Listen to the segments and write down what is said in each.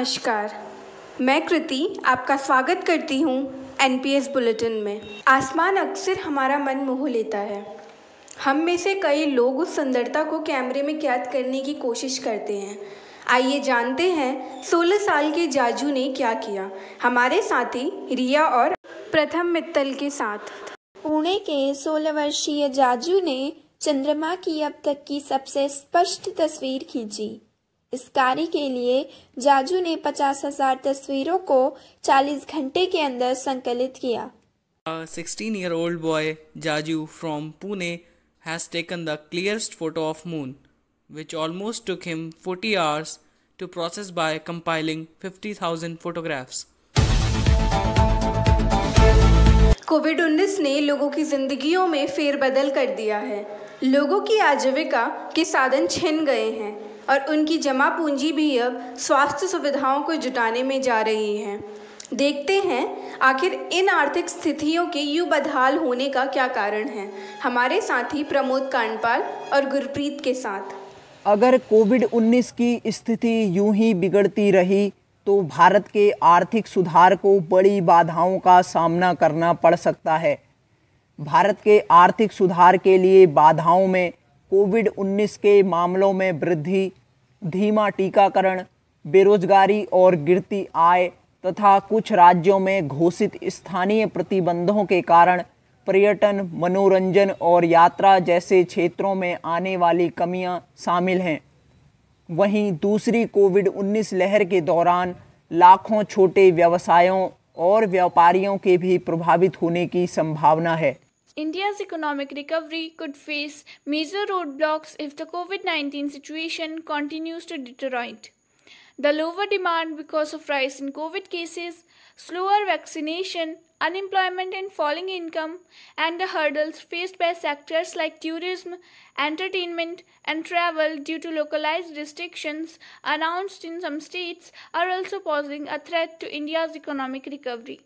नमस्कार, मैं कृति आपका स्वागत करती हूँ एनपीएस बुलेटिन में। आसमान अक्सर हमारा मन मोह लेता है। हम में से कई लोग उस सुंदरता को कैमरे में कैद करने की कोशिश करते हैं। आइए जानते हैं 16 साल के जाजू ने क्या किया, हमारे साथी रिया और प्रथम मित्तल के साथ। पुणे के 16 वर्षीय जाजू ने चंद्रमा की अब तक की सबसे स्पष्ट तस्वीर खींची। इस कार्य के लिए जाजू ने 50,000 तस्वीरों को 40 घंटे के अंदर संकलित किया। A 16-year-old boy, Jaju from Pune, has taken the clearest photo of moon, which almost took him 40 hours to process by compiling 50,000 photographs. कोविड-19 ने लोगों की जिंदगियों में फेरबदल कर दिया है। लोगों की आजीविका के साधन छिन गए हैं और उनकी जमा पूंजी भी अब स्वास्थ्य सुविधाओं को जुटाने में जा रही है। देखते हैं आखिर इन आर्थिक स्थितियों के यूं बदहाल होने का क्या कारण है, हमारे साथी प्रमोद कांडपाल और गुरप्रीत के साथ। अगर कोविड-19 की स्थिति यूं ही बिगड़ती रही तो भारत के आर्थिक सुधार को बड़ी बाधाओं का सामना करना पड़ सकता है। भारत के आर्थिक सुधार के लिए बाधाओं में कोविड-19 के मामलों में वृद्धि, धीमा टीकाकरण, बेरोजगारी और गिरती आय तथा कुछ राज्यों में घोषित स्थानीय प्रतिबंधों के कारण पर्यटन, मनोरंजन और यात्रा जैसे क्षेत्रों में आने वाली कमियां शामिल हैं। वहीं दूसरी कोविड-19 लहर के दौरान लाखों छोटे व्यवसायों और व्यापारियों के भी प्रभावित होने की संभावना है। India's economic recovery could face major roadblocks if the COVID-19 situation continues to deteriorate. The lower demand because of rise in COVID cases, slower vaccination, unemployment and falling income, and the hurdles faced by sectors like tourism, entertainment, and travel due to localized restrictions announced in some states are also posing a threat to India's economic recovery.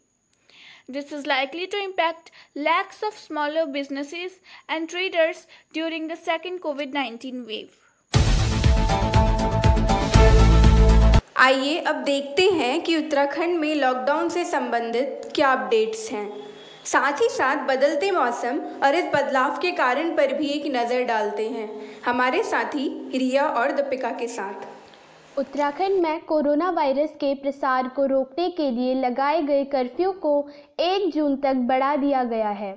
This is likely to impact lakhs of smaller businesses and traders during the second COVID-19 wave. आइए अब देखते हैं कि उत्तराखंड में lockdown से संबंधित क्या updates हैं। साथ ही साथ बदलते मौसम और इस बदलाव के कारण पर भी एक नज़र डालते हैं, हमारे साथी रिया और दीपिका के साथ। उत्तराखंड में कोरोना वायरस के प्रसार को रोकने के लिए लगाए गए कर्फ्यू को 1 जून तक बढ़ा दिया गया है।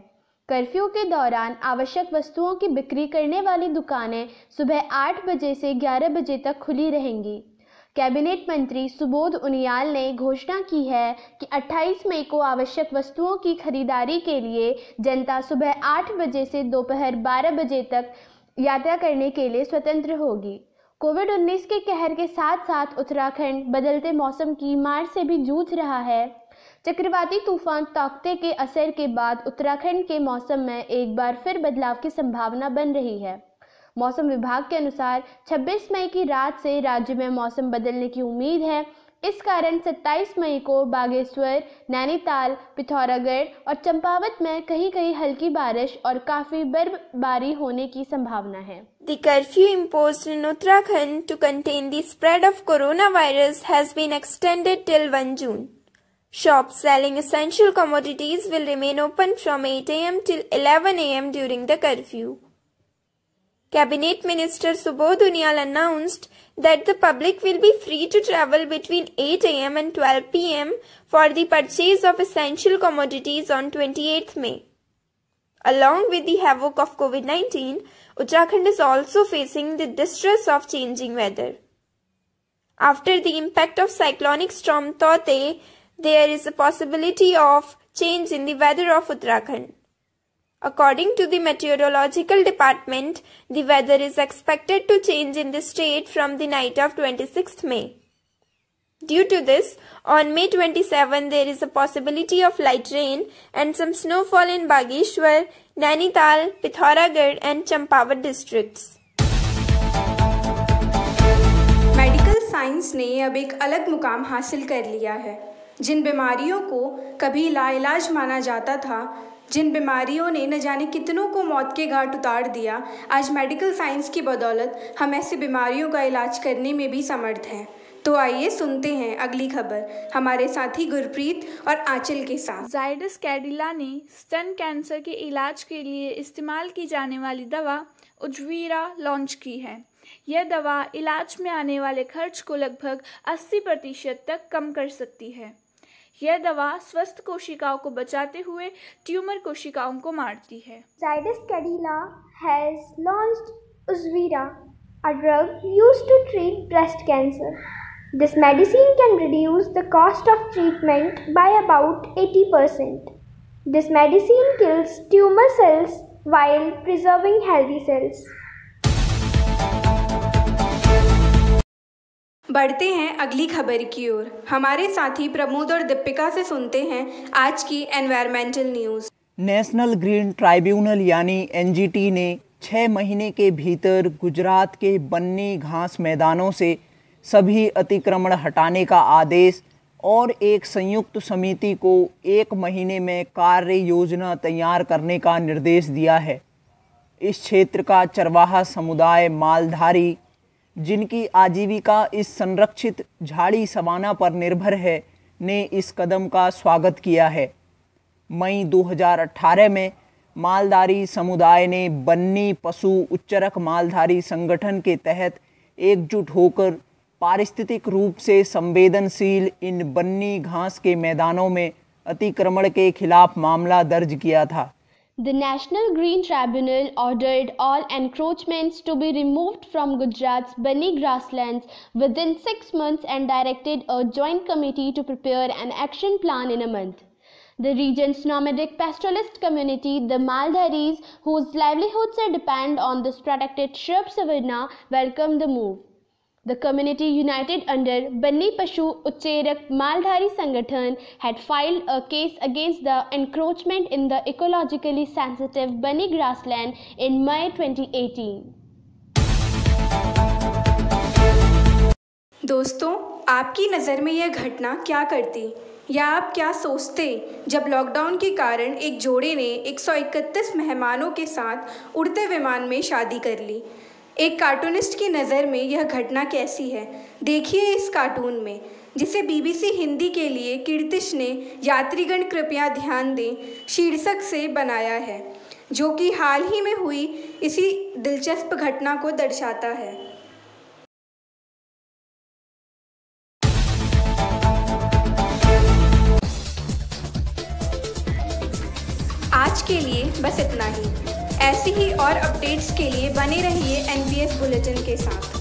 कर्फ्यू के दौरान आवश्यक वस्तुओं की बिक्री करने वाली दुकानें सुबह 8 बजे से 11 बजे तक खुली रहेंगी। कैबिनेट मंत्री सुबोध उनियाल ने घोषणा की है कि 28 मई को आवश्यक वस्तुओं की खरीदारी के लिए जनता सुबह 8 बजे से दोपहर 12 बजे तक यात्रा करने के लिए स्वतंत्र होगी। कोविड-19 के कहर के साथ साथ उत्तराखंड बदलते मौसम की मार से भी जूझ रहा है। चक्रवाती तूफान ताउते के असर के बाद उत्तराखंड के मौसम में एक बार फिर बदलाव की संभावना बन रही है। मौसम विभाग के अनुसार 26 मई की रात से राज्य में मौसम बदलने की उम्मीद है। इस कारण 27 मई को बागेश्वर, नैनीताल, पिथौरागढ़ और चंपावत में कहीं-कहीं हल्की बारिश और काफी बर्फबारी होने की संभावना है। The curfew imposed in Uttarakhand to contain the spread of coronavirus has been extended till 1 June. Shops selling essential commodities will remain open from 8 a.m. till 11 a.m. during the curfew. Cabinet Minister Subodh Unyal announced that the public will be free to travel between 8 a.m. and 12 p.m. for the purchase of essential commodities on 28th May. Along with the havoc of COVID-19, Uttarakhand is also facing the distress of changing weather. After the impact of cyclonic storm Taute, there is a possibility of change in the weather of Uttarakhand. According to the Meteorological Department, the weather is expected to change in the state from the night of 26th May. Due to this, on May 27 there is a possibility of light rain and some snowfall in Bageshwar, Nainital, Pithoragarh and Champawat districts. Medical science ने अब एक अलग मुकाम हासिल कर लिया है। जिन बीमारियों को कभी लाइलाज माना जाता था, जिन बीमारियों ने न जाने कितनों को मौत के घाट उतार दिया, आज मेडिकल साइंस की बदौलत हम ऐसी बीमारियों का इलाज करने में भी समर्थ हैं। तो आइए सुनते हैं अगली खबर हमारे साथी गुरप्रीत और आंचल के साथ। जायडस कैडिला ने स्तन कैंसर के इलाज के लिए इस्तेमाल की जाने वाली दवा उज्वीरा लॉन्च की है। यह दवा इलाज में आने वाले खर्च को लगभग 80% तक कम कर सकती है। यह दवा स्वस्थ कोशिकाओं को बचाते हुए ट्यूमर कोशिकाओं को मारती है। Zydus Cadila has launched Uzvira, a drug used to treat breast cancer. This medicine can reduce the cost of treatment by about 80%. This medicine kills tumor cells while preserving healthy cells. बढ़ते हैं अगली खबर की ओर। हमारे साथी प्रमोद और दीपिका से सुनते हैं आज की environmental news. National green tribunal यानी एनजीटी ने 6 महीने के भीतर गुजरात के बन्नी घास मैदानों से सभी अतिक्रमण हटाने का आदेश और एक संयुक्त समिति को 1 महीने में कार्य योजना तैयार करने का निर्देश दिया है। इस क्षेत्र का चरवाहा समुदाय मालधारी, जिनकी आजीविका इस संरक्षित झाड़ी सवाना पर निर्भर है, ने इस कदम का स्वागत किया है। मई 2018 में मालधारी समुदाय ने बन्नी पशु उच्चरक मालधारी संगठन के तहत एकजुट होकर पारिस्थितिक रूप से संवेदनशील इन बन्नी घास के मैदानों में अतिक्रमण के खिलाफ मामला दर्ज किया था। The National Green Tribunal ordered all encroachments to be removed from Gujarat's Bunny grasslands within 6 months and directed a joint committee to prepare an action plan in a month. The region's nomadic pastoralist community, the Maldharis, whose livelihoods depend on this protected shrub savanna, welcomed the move. The community united under Banni Pashu Uchcherak Maldhari Sangathan had filed a case against the encroachment in the ecologically sensitive Bunny grassland in May 2018. दोस्तों, आपकी नज़र में यह घटना क्या करती या आप क्या सोचते जब लॉकडाउन के कारण एक जोड़े ने 131 मेहमानों के साथ उड़ते विमान में शादी कर ली। एक कार्टूनिस्ट की नज़र में यह घटना कैसी है, देखिए इस कार्टून में, जिसे बीबीसी हिंदी के लिए कीर्तिश ने यात्रीगण कृपया ध्यान दें शीर्षक से बनाया है, जो कि हाल ही में हुई इसी दिलचस्प घटना को दर्शाता है। आज के लिए बस इतना ही। ऐसी ही और अपडेट्स के लिए बने रहिए NPS बुलेटिन के साथ।